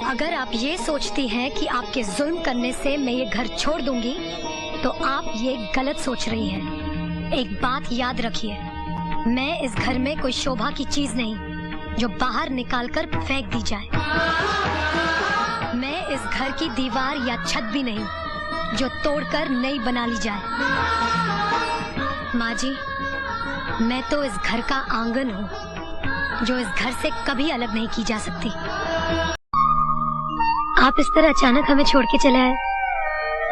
अगर आप ये सोचती हैं कि आपके जुल्म करने से मैं ये घर छोड़ दूंगी तो आप ये गलत सोच रही हैं। एक बात याद रखिए, मैं इस घर में कोई शोभा की चीज नहीं जो बाहर निकालकर फेंक दी जाए। मैं इस घर की दीवार या छत भी नहीं जो तोड़कर नई बना ली जाए। माँ जी, मैं तो इस घर का आंगन हूँ जो इस घर से कभी अलग नहीं की जा सकती। आप इस तरह अचानक हमें छोड़ के चले आए,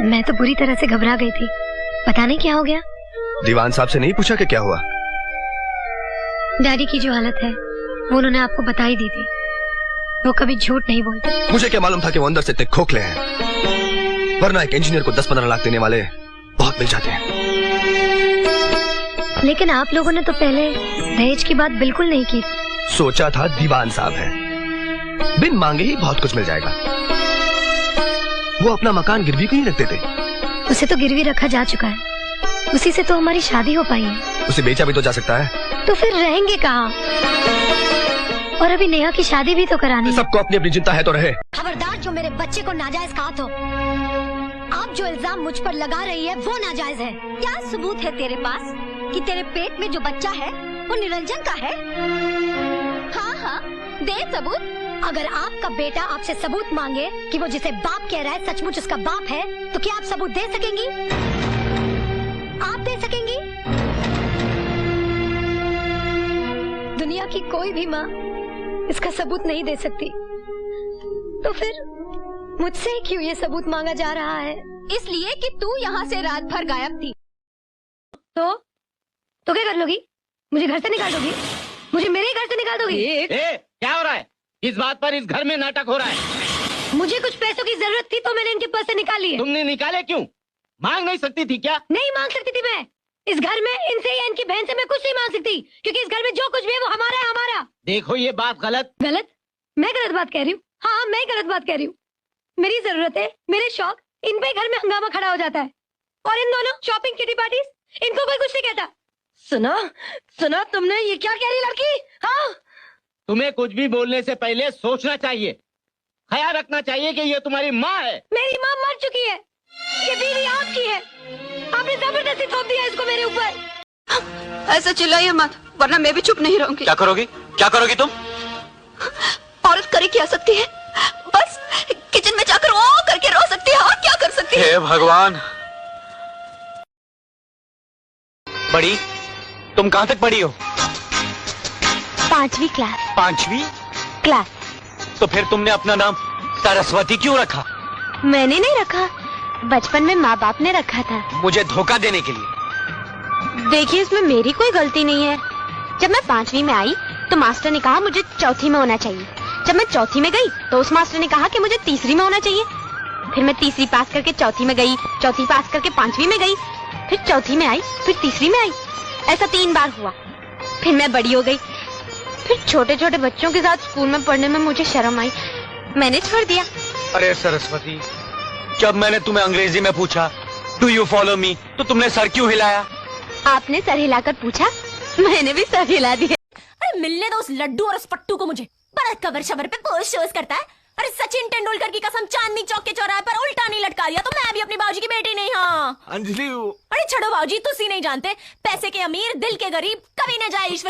मैं तो बुरी तरह से घबरा गई थी। पता नहीं क्या हो गया। दीवान साहब से नहीं पूछा कि क्या हुआ? डैडी की जो हालत है वो उन्होंने आपको बता ही दी थी। वो कभी झूठ नहीं बोलते। मुझे क्या मालूम था कि वो अंदर से इतने खोखले हैं, वरना एक इंजीनियर को 10-15 लाख देने वाले बहुत मिल जाते हैं। लेकिन आप लोगों ने तो पहले दहेज की बात बिल्कुल नहीं की। सोचा था दीवान साहब है, बिन मांगे ही बहुत कुछ मिल जाएगा। वो अपना मकान गिरवी क्यों नहीं रख देते? उसे तो गिरवी रखा जा चुका है, उसी से तो हमारी शादी हो पाई है। उसे बेचा भी तो जा सकता है। तो फिर रहेंगे कहाँ? और अभी नेहा की शादी भी तो करानी है। सबको अपनी अपनी चिंता है तो रहे। खबरदार जो मेरे बच्चे को नाजायज कहा तो। आप जो इल्जाम मुझ पर लगा रही है वो नाजायज है। क्या सबूत है तेरे पास कि तेरे पेट में जो बच्चा है वो निरंजन का है? हाँ, दे सबूत। अगर आपका बेटा आपसे सबूत मांगे कि वो जिसे बाप कह रहा है सचमुच उसका बाप है, तो क्या आप सबूत दे सकेंगी? आप दे सकेंगी? दुनिया की कोई भी माँ इसका सबूत नहीं दे सकती, तो फिर मुझसे क्यों ये सबूत मांगा जा रहा है? इसलिए कि तू यहाँ से रात भर गायब थी। तो क्या कर लोगी? मुझे घर से निकाल दोगी? मुझे मेरे ही घर से निकाल दोगी? क्या हो रहा है? इस बात पर इस घर में नाटक हो रहा है। मुझे कुछ पैसों की जरूरत थी तो मैंने इनके पर्स से निकाली है। तुमने निकाले क्यों? मांग नहीं सकती थी क्या? नहीं मांग सकती थी मैं। इस घर में इनसे या इनकी बहन से मैं कुछ नहीं मांग सकती, क्योंकि इस घर में जो कुछ भी है वो हमारा है, हमारा। देखो ये बात गलत। गलत? मैं गलत बात कह रही हूँ? हाँ, मैं गलत बात कह रही हूँ। मेरी जरूरत है, मेरे शौक, इन पे घर में हंगामा खड़ा हो जाता है। और इन दोनों शॉपिंग किटी पार्टीज, इनको कोई कुछ नहीं कहता। सुना तुमने ये क्या कह रही लड़की? हाँ, तुम्हें कुछ भी बोलने से पहले सोचना चाहिए, ख्याल रखना चाहिए कि ये तुम्हारी माँ है। मेरी माँ मर चुकी है, ये बीवी आपकी है। आपने जबरदस्ती थोप दिया इसको मेरे ऊपर। ऐसा चिल्लाइए मत, वरना मैं भी चुप नहीं रहूंगी। क्या करोगी? क्या करोगी तुम? औरत करे क्या सकती है? बस किचन में जाकर ओ करके रो सकती है, और क्या कर सकती है? हे भगवान। बड़ी, तुम कहाँ तक पढ़ी हो? 5वीं क्लास। 5वीं क्लास। तो फिर तुमने अपना नाम सरस्वती क्यों रखा? मैंने नहीं रखा, बचपन में माँ बाप ने रखा था। मुझे धोखा देने के लिए। देखिए, इसमें मेरी कोई गलती नहीं है। जब मैं 5वीं में आई तो मास्टर ने कहा मुझे चौथी में होना चाहिए। जब मैं चौथी में गई तो उस मास्टर ने कहा कि मुझे तीसरी में होना चाहिए। फिर मैं तीसरी पास करके चौथी में गई, चौथी पास करके 5वीं में गई, फिर चौथी में आई, फिर तीसरी में आई। ऐसा 3 बार हुआ। फिर मैं बड़ी हो गई। फिर छोटे छोटे बच्चों के साथ स्कूल में पढ़ने में मुझे शर्म आई, मैंने छोड़ दिया। अरे सरस्वती, जब मैंने तुम्हें अंग्रेजी में पूछा डू यू फॉलो मी, तो तुमने सर क्यों हिलाया? आपने सर हिलाकर पूछा, मैंने भी सर हिला दिया। अरे मिलने दो उस लड्डू और उस पट्टू को मुझे। बड़ा कवर शवर पे पोस्ट शोज करता है। अरे सचिन तेंदुलकर की कसम, चांदनी चौक के चौराहे पर उल्टा नहीं लटका दिया तो मैं भी अपनी बाबूजी की बेटी नहीं। हाँ अंजलि। अरे छोड़ो बाबूजी, तुसी नहीं जानते, पैसे के अमीर दिल के गरीब कभी न जाए ईश्वर